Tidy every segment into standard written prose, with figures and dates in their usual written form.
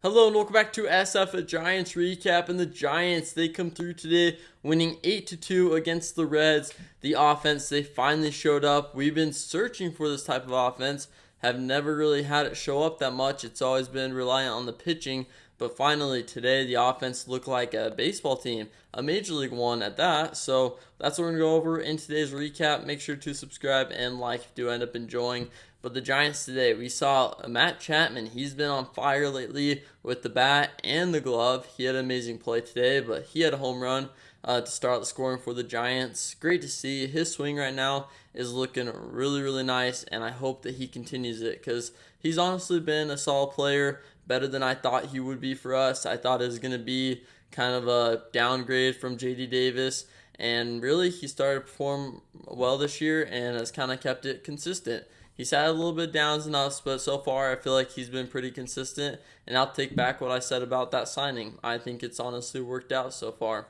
Hello and welcome back to SF a Giants recap. And the Giants, they come through today, winning 8-2 against the Reds. The offense, they finally showed up. We've been searching for this type of offense, have never really had it show up that much. It's always been reliant on the pitching. But finally, today, the offense looked like a baseball team, a Major League one at that. So that's what we're going to go over in today's recap. Make sure to subscribe and like if you do end up enjoying. But the Giants today, we saw Matt Chapman. He's been on fire lately with the bat and the glove. He had an amazing play today, but he had a home run to start the scoring for the Giants. Great to see. His swing right now is looking really, really nice, and I hope that he continues it because he's honestly been a solid player, better than I thought he would be for us. I thought it was going to be kind of a downgrade from JD Davis, and really he started to perform well this year and has kind of kept it consistent. He's had a little bit of downs and ups, but so far I feel like he's been pretty consistent. And I'll take back what I said about that signing. I think it's honestly worked out so far.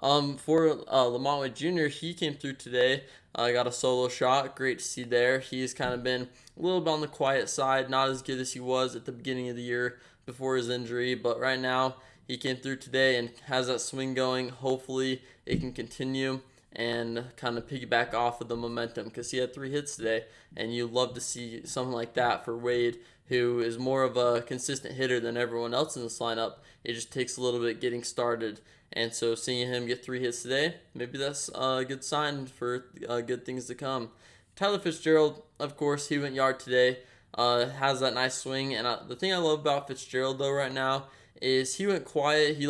For LaMonte Wade Jr., he came through today. Got a solo shot. Great to see there. He's kind of been a little bit on the quiet side, not as good as he was at the beginning of the year before his injury. But right now, he came through today and has that swing going. Hopefully, it can continue and kind of piggyback off of the momentum because he had 3 hits today, and you love to see something like that for Wade, who is more of a consistent hitter than everyone else in this lineup. It just takes a little bit getting started, and so seeing him get 3 hits today, maybe that's a good sign for good things to come. Tyler Fitzgerald, of course, he went yard today. Has that nice swing, and the thing I love about Fitzgerald though right now is he went quiet. He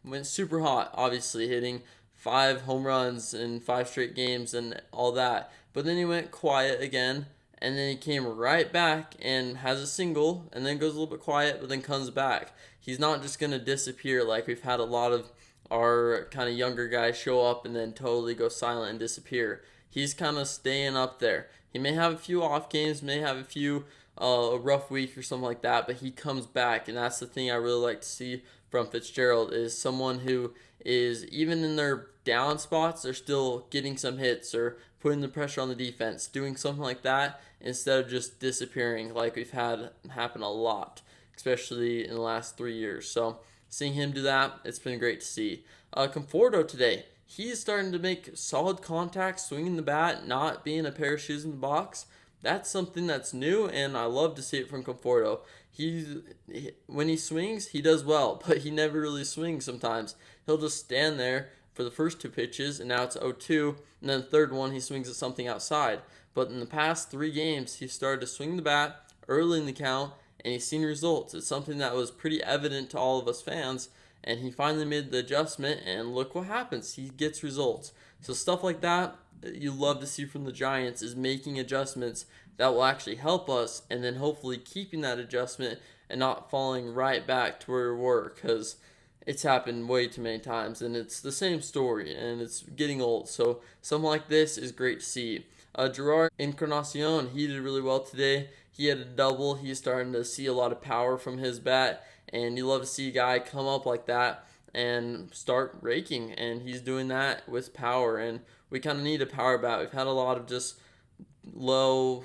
went super hot, obviously hitting 5 home runs in 5 straight games and all that. But then he went quiet again, and then he came right back and has a single, and then goes a little bit quiet, but then comes back. He's not just going to disappear like we've had a lot of our kind of younger guys show up and then totally go silent and disappear. He's kind of staying up there. He may have a few off games, may have a few a rough week or something like that, but he comes back, and that's the thing I really like to see from Fitzgerald is someone who is even in their down spots, they're still getting some hits or putting the pressure on the defense, doing something like that instead of just disappearing like we've had happen a lot, especially in the last 3 years. So seeing him do that, it's been great to see. Conforto today, he's starting to make solid contact, swinging the bat, not being a pair of shoes in the box. That's something that's new, and I love to see it from Conforto. When he swings, he does well, but he never really swings sometimes. He'll just stand there for the first 2 pitches, and now it's 0-2, and then the third one, he swings at something outside. But in the past 3 games, he started to swing the bat early in the count, and he's seen results. It's something that was pretty evident to all of us fans, and he finally made the adjustment, and look what happens. He gets results. So stuff like that you love to see from the Giants is making adjustments that will actually help us, and then hopefully keeping that adjustment and not falling right back to where we were, because it's happened way too many times, and it's the same story, and it's getting old. So something like this is great to see. Gerard Encarnacion, he did really well today. He had a double. He's starting to see a lot of power from his bat, and you love to see a guy come up like that and start raking, and he's doing that with power, and we kind of need a power bat. We've had a lot of just low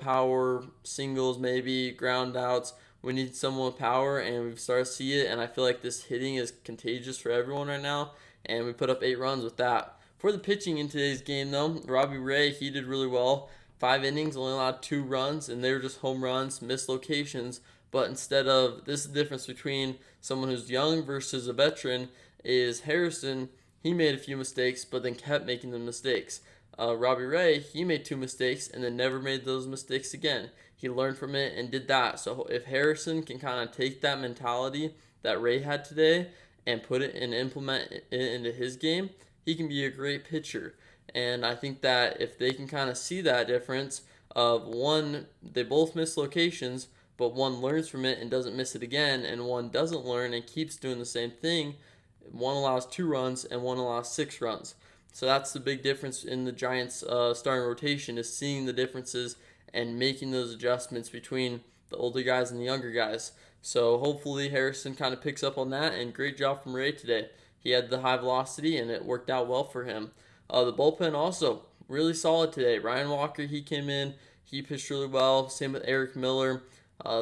power singles, maybe ground outs. We need someone with power, and we've started to see it, and I feel like this hitting is contagious for everyone right now, and we put up 8 runs with that. For the pitching in today's game, though, Robbie Ray, he did really well. 5 innings, only allowed 2 runs, and they were just home runs, missed locations. But instead of, this is the difference between someone who's young versus a veteran, is Harrison, he made a few mistakes, but then kept making the mistakes. Robbie Ray, he made 2 mistakes and then never made those mistakes again. He learned from it and did that. So if Harrison can kind of take that mentality that Ray had today and put it and implement it into his game, he can be a great pitcher. And I think that if they can kind of see that difference of one, they both miss locations, but one learns from it and doesn't miss it again, and one doesn't learn and keeps doing the same thing, one allows 2 runs and one allows 6 runs. So that's the big difference in the Giants' starting rotation, is seeing the differences and making those adjustments between the older guys and the younger guys. So hopefully Harrison kind of picks up on that, and great job from Ray today. He had the high velocity, and it worked out well for him. The bullpen also really solid today. Ryan Walker, he came in, he pitched really well. Same with Eric Miller.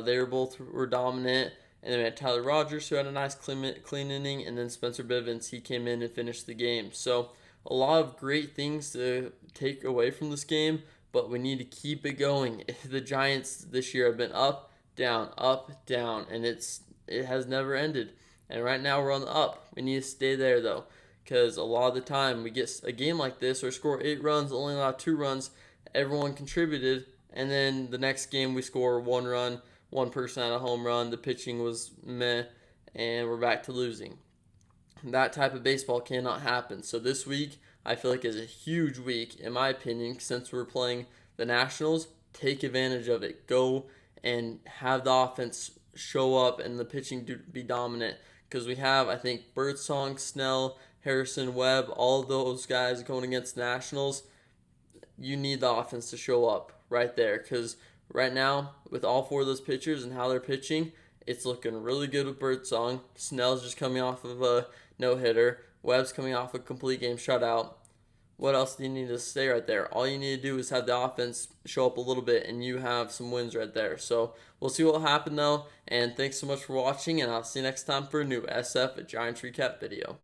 They were both were dominant, And then we had Tyler Rogers, who had a nice clean inning, and then Spencer Bivens, he came in and finished the game. So a lot of great things to take away from this game, but we need to keep it going. The Giants this year have been up, down, and it has never ended. And right now we're on the up. We need to stay there though, because a lot of the time we get a game like this or score 8 runs, only allow 2 runs. Everyone contributed, and then the next game we score 1 run, one person had a home run. The pitching was meh, and we're back to losing. That type of baseball cannot happen. So this week, I feel like is a huge week, in my opinion, since we're playing the Nationals. Take advantage of it. Go and have the offense show up and the pitching be dominant. Because we have, I think, Birdsong, Snell, Harrison, Webb, all of those guys going against the Nationals. You need the offense to show up right there. Because right now, with all 4 of those pitchers and how they're pitching, it's looking really good with Birdsong. Snell's just coming off of a no-hitter. Webb's coming off a complete game shutout. What else do you need to say right there? All you need to do is have the offense show up a little bit, and you have some wins right there. So we'll see what will happen, though. And thanks so much for watching, and I'll see you next time for a new SF Giants Recap video.